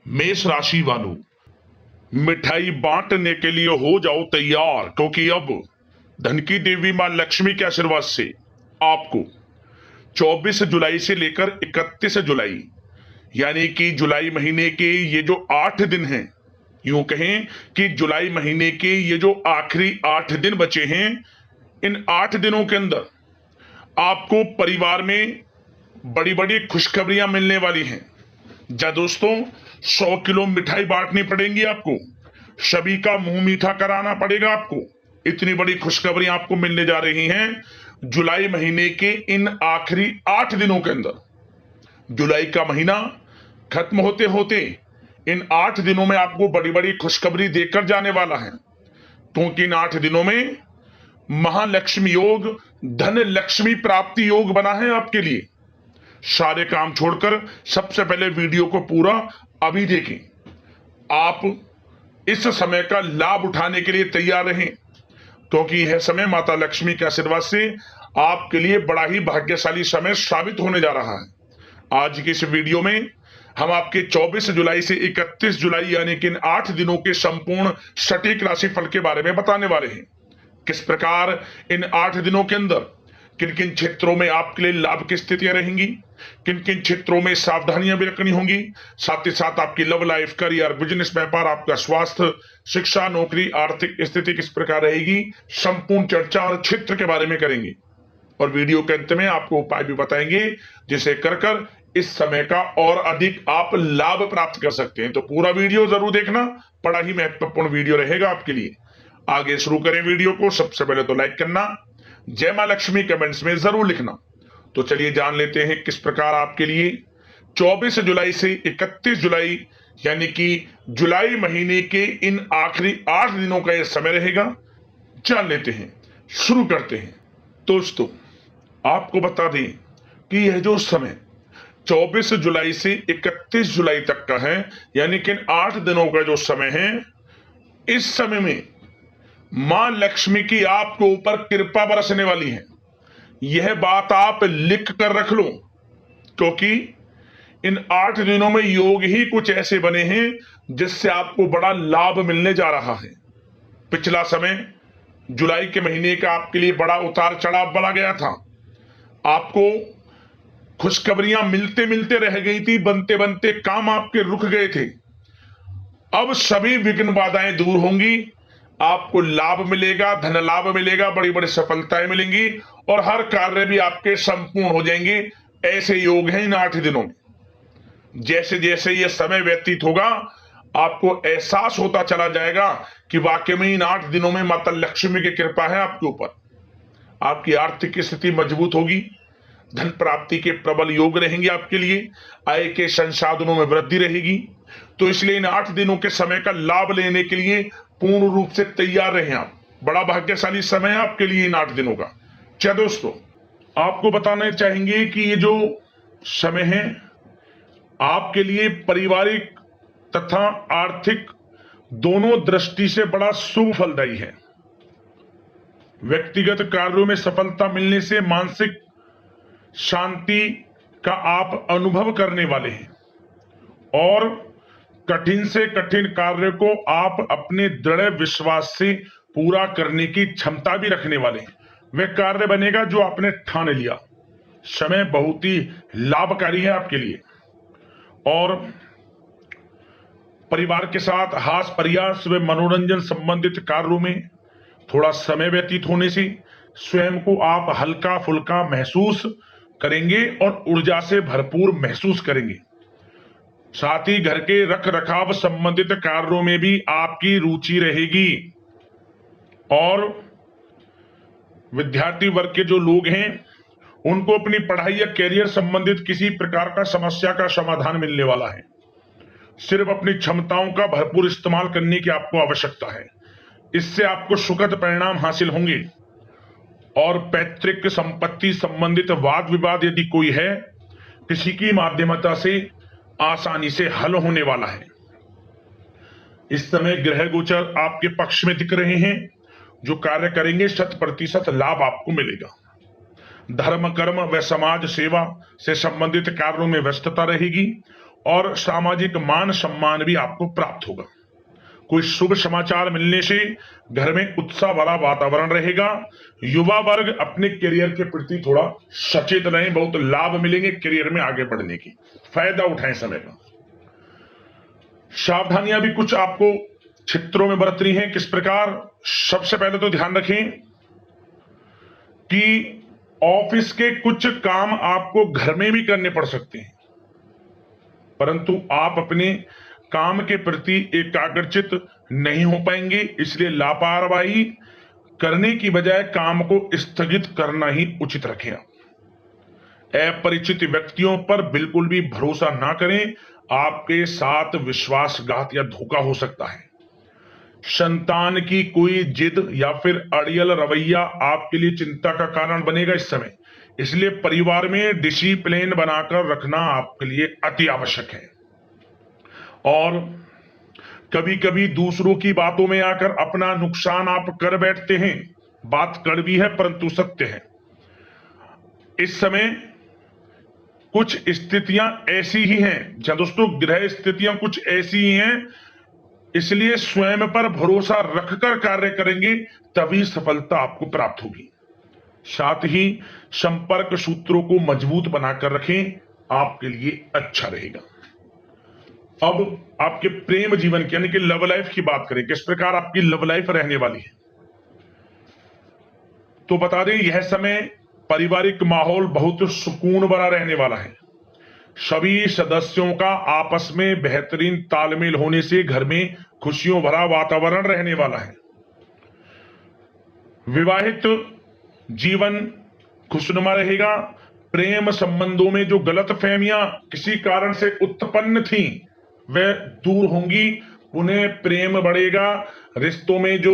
मेष राशि वालों, मिठाई बांटने के लिए हो जाओ तैयार, क्योंकि अब धन की देवी मां लक्ष्मी के आशीर्वाद से आपको 24 जुलाई से लेकर 31 जुलाई यानी कि जुलाई महीने के ये जो 8 दिन हैं, यूं कहें कि जुलाई महीने के ये जो आखिरी 8 दिन बचे हैं, इन 8 दिनों के अंदर आपको परिवार में बड़ी बड़ी खुशखबरियां मिलने वाली हैं। जा दोस्तों, 100 किलो मिठाई बांटनी पड़ेंगी आपको, सभी का मुंह मीठा कराना पड़ेगा आपको। इतनी बड़ी खुशखबरियां आपको मिलने जा रही हैं जुलाई महीने के इन आखिरी 8 दिनों के अंदर। जुलाई का महीना खत्म होते होते इन 8 दिनों में आपको बड़ी बड़ी खुशखबरी देकर जाने वाला है, क्योंकि इन 8 दिनों में महालक्ष्मी योग, धन लक्ष्मी प्राप्ति योग बना है आपके लिए। सारे काम छोड़कर सबसे पहले वीडियो को पूरा अभी देखें। आप इस समय का लाभ उठाने के लिए तैयार रहें, क्योंकि यह समय माता लक्ष्मी के आशीर्वाद से आपके लिए बड़ा ही भाग्यशाली समय साबित होने जा रहा है। आज की इस वीडियो में हम आपके 24 जुलाई से 31 जुलाई यानी कि इन 8 दिनों के संपूर्ण सटीक राशिफल के बारे में बताने वाले हैं। किस प्रकार इन 8 दिनों के अंदर किन किन क्षेत्रों में आपके लिए लाभ की स्थितियां रहेंगी, किन किन क्षेत्रों में सावधानियां भी रखनी होंगी, साथ ही साथ आपकी लव लाइफ, करियर, बिजनेस, व्यापार, आपका स्वास्थ्य, शिक्षा, नौकरी, आर्थिक स्थिति किस प्रकार रहेगी, संपूर्ण चर्चा और क्षेत्र के बारे में करेंगे। और वीडियो के अंत में आपको उपाय भी बताएंगे जिसे कर इस समय का और अधिक आप लाभ प्राप्त कर सकते हैं। तो पूरा वीडियो जरूर देखना, बड़ा ही महत्वपूर्ण वीडियो रहेगा आपके लिए। आगे शुरू करें वीडियो को। सबसे पहले तो लाइक करना, जय मां लक्ष्मी कमेंट्स में जरूर लिखना। तो चलिए जान लेते हैं किस प्रकार आपके लिए 24 जुलाई से 31 जुलाई यानी कि जुलाई महीने के इन आखिरी 8 दिनों का यह समय रहेगा। जान लेते हैं, शुरू करते हैं। दोस्तों, आपको बता दें कि यह जो समय 24 जुलाई से 31 जुलाई तक का है, यानी कि इन 8 दिनों का जो समय है, इस समय में मां लक्ष्मी की आपके ऊपर कृपा बरसने वाली है। यह बात आप लिख कर रख लो, क्योंकि इन 8 दिनों में योग ही कुछ ऐसे बने हैं जिससे आपको बड़ा लाभ मिलने जा रहा है। पिछला समय जुलाई के महीने का आपके लिए बड़ा उतार चढ़ाव बना गया था। आपको खुशखबरियां मिलते मिलते रह गई थी, बनते बनते काम आपके रुक गए थे। अब सभी विघ्न बाधाएं दूर होंगी, आपको लाभ मिलेगा, धन लाभ मिलेगा, बड़ी बड़ी सफलताएं मिलेंगी और हर कार्य भी आपके संपूर्ण हो जाएंगे। ऐसे योग हैं इन 8 दिनों में। जैसे जैसे ये समय व्यतीत होगा, आपको एहसास होता चला जाएगा कि वाकई में इन 8 दिनों में माता लक्ष्मी की कृपा है आपके ऊपर। आपकी आर्थिक स्थिति मजबूत होगी, धन प्राप्ति के प्रबल योग रहेंगे आपके लिए, आय के संसाधनों में वृद्धि रहेगी। तो इसलिए इन 8 दिनों के समय का लाभ लेने के लिए पूर्ण रूप से तैयार रहें आप। बड़ा भाग्यशाली समय है आपके लिए इन 8 दिनों का। क्या दोस्तों, आपको बताना चाहेंगे कि ये जो समय है आपके लिए पारिवारिक तथा आर्थिक दोनों दृष्टि से बड़ा शुभ फलदायी है। व्यक्तिगत कार्यों में सफलता मिलने से मानसिक शांति का आप अनुभव करने वाले हैं और कठिन से कठिन कार्य को आप अपने दृढ़ विश्वास से पूरा करने की क्षमता भी रखने वाले हैं। वह कार्य बनेगा जो आपने ठान लिया। समय बहुत ही लाभकारी है आपके लिए और परिवार के साथ हास्य प्रयास व मनोरंजन संबंधित कार्यों में थोड़ा समय व्यतीत होने से स्वयं को आप हल्का फुल्का महसूस करेंगे और ऊर्जा से भरपूर महसूस करेंगे। साथ ही घर के रख रखाव संबंधित कार्यों में भी आपकी रुचि रहेगी और विद्यार्थी वर्ग के जो लोग हैं उनको अपनी पढ़ाई या कैरियर संबंधित किसी प्रकार का समस्या का समाधान मिलने वाला है। सिर्फ अपनी क्षमताओं का भरपूर इस्तेमाल करने की आपको आवश्यकता है। इससे आपको सुखद परिणाम हासिल होंगे और पैतृक संपत्ति संबंधित वाद विवाद यदि कोई है, किसी की माध्यमता से आसानी से हल होने वाला है। इस समय ग्रह गोचर आपके पक्ष में दिख रहे हैं। जो कार्य करेंगे 100% लाभ आपको मिलेगा। धर्म, कर्म व समाज सेवा से संबंधित कार्यों में व्यस्तता रहेगी और सामाजिक मान सम्मान भी आपको प्राप्त होगा। कोई शुभ समाचार मिलने से घर में उत्साह भरा वातावरण रहेगा। युवा वर्ग अपने करियर के प्रति थोड़ा सचेत रहें, बहुत लाभ मिलेंगे करियर में आगे बढ़ने की, फायदा उठाएं समय का। सावधानियां भी कुछ आपको क्षेत्रों में बरतनी है। किस प्रकार? सबसे पहले तो ध्यान रखें कि ऑफिस के कुछ काम आपको घर में भी करने पड़ सकते हैं, परंतु आप अपने काम के प्रति एकाग्रचित नहीं हो पाएंगे, इसलिए लापरवाही करने की बजाय काम को स्थगित करना ही उचित रखें। अपरिचित व्यक्तियों पर बिल्कुल भी भरोसा ना करें, आपके साथ विश्वासघात या धोखा हो सकता है। संतान की कोई जिद या फिर अड़ियल रवैया आपके लिए चिंता का कारण बनेगा इस समय, इसलिए परिवार में डिसिप्लिन बनाकर रखना आपके लिए अति आवश्यक है। और कभी कभी दूसरों की बातों में आकर अपना नुकसान आप कर बैठते हैं। बात कड़वी है परंतु सत्य है। इस समय कुछ स्थितियां ऐसी ही हैं, जहां दोस्तों ग्रह स्थितियां कुछ ऐसी ही हैं, इसलिए स्वयं पर भरोसा रखकर कार्य करेंगे तभी सफलता आपको प्राप्त होगी। साथ ही संपर्क सूत्रों को मजबूत बनाकर रखें, आपके लिए अच्छा रहेगा। अब आपके प्रेम जीवन की यानी कि लव लाइफ की बात करें, किस प्रकार आपकी लव लाइफ रहने वाली है। तो बता दें, यह समय पारिवारिक माहौल बहुत सुकून भरा रहने वाला है। सभी सदस्यों का आपस में बेहतरीन तालमेल होने से घर में खुशियों भरा वातावरण रहने वाला है। विवाहित जीवन खुशनुमा रहेगा। प्रेम संबंधों में जो गलतफहमियां किसी कारण से उत्पन्न थी वह दूर होंगी, उन्हें प्रेम बढ़ेगा। रिश्तों में जो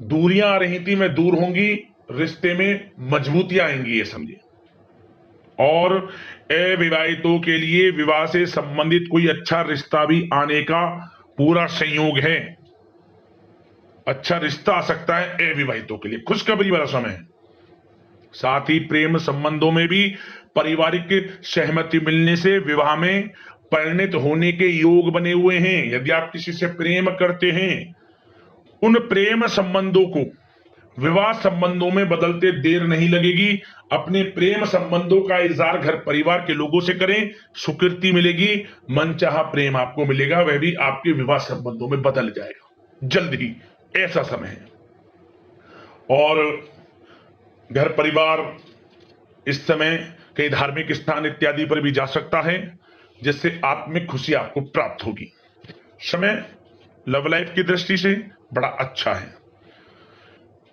दूरियां आ रही थी वह दूर होंगी, रिश्ते में मजबूतियां आएंगी, ये समझिए। और अविवाहितों के लिए विवाह से संबंधित कोई अच्छा रिश्ता भी आने का पूरा संयोग है। अच्छा रिश्ता आ सकता है अविवाहितों के लिए, खुशखबरी वाला समय है। साथ ही प्रेम संबंधों में भी पारिवारिक सहमति मिलने से विवाह में परिणत होने के योग बने हुए हैं। यदि आप किसी से प्रेम करते हैं, उन प्रेम संबंधों को विवाह संबंधों में बदलते देर नहीं लगेगी। अपने प्रेम संबंधों का इजहार घर परिवार के लोगों से करें, स्वीकृति मिलेगी, मनचाहा प्रेम आपको मिलेगा, वह भी आपके विवाह संबंधों में बदल जाएगा जल्द ही, ऐसा समय है। और घर परिवार इस समय कई धार्मिक स्थान इत्यादि पर भी जा सकता है, जिससे आत्मिक खुशी आपको प्राप्त होगी। समय लव लाइफ की दृष्टि से बड़ा अच्छा है।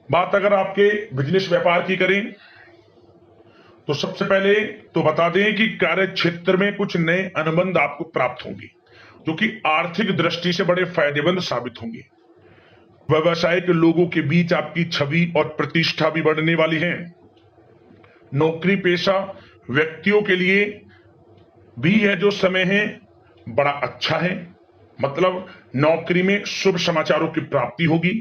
बात अगर आपके बिजनेस व्यापार की करें तो सबसे पहले तो बता दें कि कार्य क्षेत्र में कुछ नए अनुबंध आपको प्राप्त होंगे, जो कि आर्थिक दृष्टि से बड़े फायदेमंद साबित होंगे। व्यवसायिक लोगों के बीच आपकी छवि और प्रतिष्ठा भी बढ़ने वाली है। नौकरी पेशा व्यक्तियों के लिए भी यह जो समय है बड़ा अच्छा है। मतलब नौकरी में शुभ समाचारों की प्राप्ति होगी,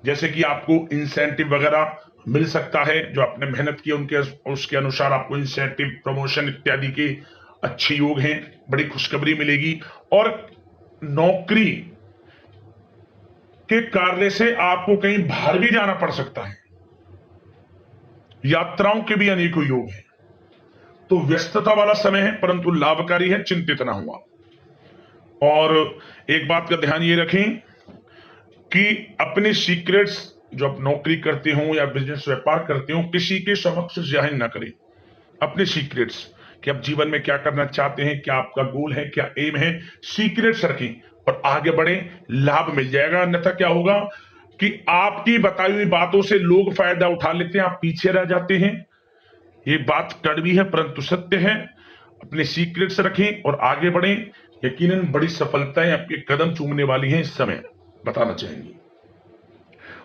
जैसे कि आपको इंसेंटिव वगैरह मिल सकता है, जो आपने मेहनत की उनके उसके अनुसार आपको इंसेंटिव, प्रमोशन इत्यादि के अच्छे योग हैं, बड़ी खुशखबरी मिलेगी। और नौकरी के कार्य से आपको कहीं बाहर भी जाना पड़ सकता है, यात्राओं के भी अनेकों योग हैं। तो व्यस्तता वाला समय है परंतु लाभकारी है, चिंतित ना हुआ। और एक बात का ध्यान ये रखें कि अपने सीक्रेट्स जो आप नौकरी करते हो या बिजनेस व्यापार करते हो, किसी के समक्ष जाहिर ना करें अपने सीक्रेट्स, कि आप जीवन में क्या करना चाहते हैं, क्या आपका गोल है, क्या एम है, सीक्रेट्स रखें और आगे बढ़े, लाभ मिल जाएगा। अन्यथा क्या होगा कि आपकी बताई हुई बातों से लोग फायदा उठा लेते हैं, आप पीछे रह जाते हैं। ये बात कड़वी है परंतु सत्य है। अपने सीक्रेट्स रखें और आगे बढ़ें, यकीनन बड़ी सफलताएं आपके कदम चूमने वाली हैं इस समय, बताना चाहेंगे।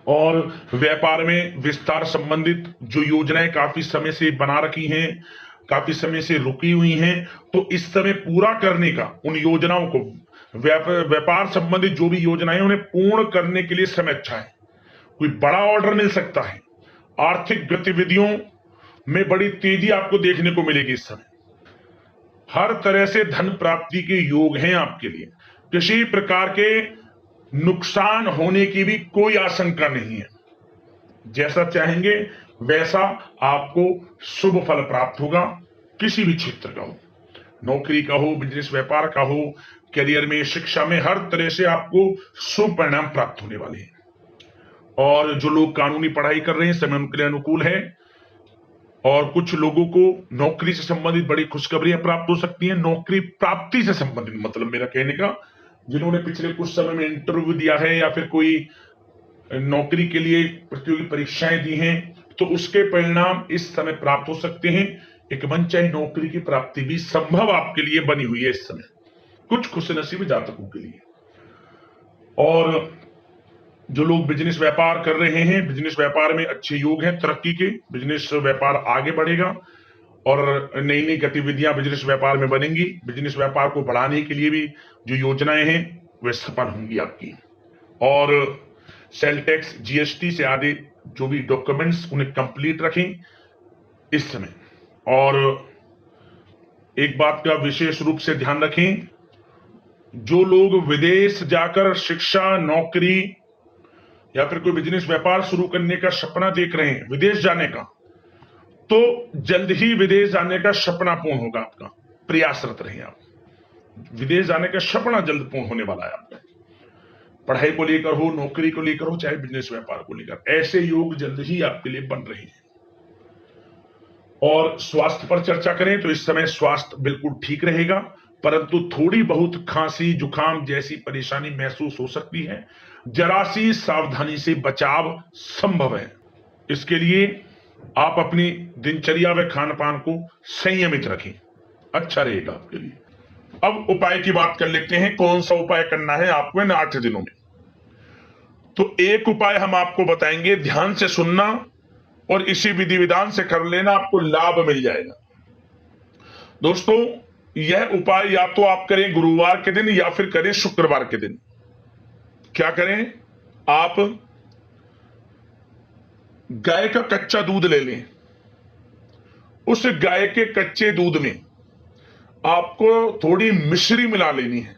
और व्यापार में विस्तार संबंधित जो योजनाएं काफी समय से बना रखी हैं, काफी समय से रुकी हुई हैं, तो इस समय पूरा करने का, उन योजनाओं को, व्यापार संबंधित जो भी योजनाएं उन्हें पूर्ण करने के लिए समय अच्छा है। कोई बड़ा ऑर्डर मिल सकता है। आर्थिक गतिविधियों में बड़ी तेजी आपको देखने को मिलेगी इस समय। हर तरह से धन प्राप्ति के योग हैं आपके लिए। किसी प्रकार के नुकसान होने की भी कोई आशंका नहीं है। जैसा चाहेंगे वैसा आपको शुभ फल प्राप्त होगा। किसी भी क्षेत्र का हो, नौकरी का हो, बिजनेस व्यापार का हो, करियर में, शिक्षा में, हर तरह से आपको शुभ परिणाम प्राप्त होने वाले हैं। और जो लोग कानूनी पढ़ाई कर रहे हैं, समय उनके लिए अनुकूल है। और कुछ लोगों को नौकरी से संबंधित बड़ी खुशखबरियां प्राप्त हो सकती हैं। नौकरी प्राप्ति से संबंधित मतलब मेरा कहने का, जिन्होंने पिछले कुछ समय में इंटरव्यू दिया है या फिर कोई नौकरी के लिए प्रतियोगी परीक्षाएं दी हैं, तो उसके परिणाम इस समय प्राप्त हो सकते हैं। एक मनचाही नौकरी की प्राप्ति भी संभव आपके लिए बनी हुई है इस समय, कुछ खुशनसीब जातकों के लिए। और जो लोग बिजनेस व्यापार कर रहे हैं, बिजनेस व्यापार में अच्छे योग हैं तरक्की के। बिजनेस व्यापार आगे बढ़ेगा और नई नई गतिविधियां बिजनेस व्यापार में बनेंगी। बिजनेस व्यापार को बढ़ाने के लिए भी जो योजनाएं हैं वे सफल होंगी आपकी। और सेल टैक्स, जीएसटी से आदि जो भी डॉक्यूमेंट्स उन्हें कंप्लीट रखें इस समय। और एक बात का विशेष रूप से ध्यान रखें, जो लोग विदेश जाकर शिक्षा, नौकरी या फिर कोई बिजनेस व्यापार शुरू करने का सपना देख रहे हैं, विदेश जाने का, तो जल्द ही विदेश जाने का सपना पूर्ण होगा आपका। प्रयासरत रहिए आप। विदेश जाने का सपना जल्द पूर्ण होने वाला है आपका। पढ़ाई को लेकर हो, नौकरी को लेकर हो, चाहे बिजनेस व्यापार को लेकर, ऐसे योग जल्द ही आपके लिए बन रहे हैं। और स्वास्थ्य पर चर्चा करें तो इस समय स्वास्थ्य बिल्कुल ठीक रहेगा, परंतु थोड़ी बहुत खांसी, जुकाम जैसी परेशानी महसूस हो सकती है। जरा सी सावधानी से बचाव संभव है। इसके लिए आप अपनी दिनचर्या व खान पान को संयमित रखें, अच्छा रहेगा आपके लिए। अब उपाय की बात कर लेते हैं, कौन सा उपाय करना है आपको इन 8 दिनों में। तो एक उपाय हम आपको बताएंगे, ध्यान से सुनना और इसी विधि विधान से कर लेना, आपको लाभ मिल जाएगा। दोस्तों, यह उपाय या तो आप करें गुरुवार के दिन या फिर करें शुक्रवार के दिन। क्या करें, आप गाय का कच्चा दूध ले लें। उस गाय के कच्चे दूध में आपको थोड़ी मिश्री मिला लेनी है,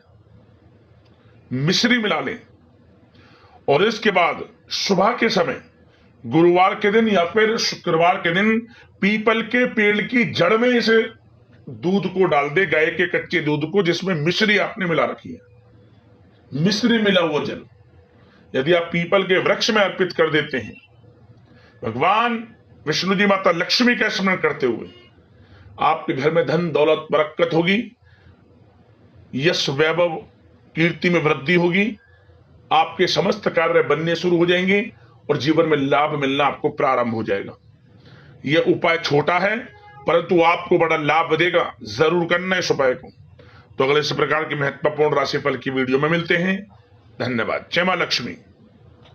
मिश्री मिला लें। और इसके बाद सुबह के समय, गुरुवार के दिन या फिर शुक्रवार के दिन, पीपल के पेड़ की जड़ में इस दूध को डाल दे, गाय के कच्चे दूध को जिसमें मिश्री आपने मिला रखी है। मिश्री मिला हुआ जल यदि आप पीपल के वृक्ष में अर्पित कर देते हैं, भगवान विष्णु जी, माता लक्ष्मी का स्मरण करते हुए, आपके घर में धन दौलत बरकत होगी, यश वैभव कीर्ति में वृद्धि होगी, आपके समस्त कार्य बनने शुरू हो जाएंगे और जीवन में लाभ मिलना आपको प्रारंभ हो जाएगा। यह उपाय छोटा है परंतु आपको बड़ा लाभ देगा। जरूर करना इस उपाय को। तो अगले इस प्रकार की महत्वपूर्ण राशिफल की वीडियो में मिलते हैं। धन्यवाद। जय मां लक्ष्मी।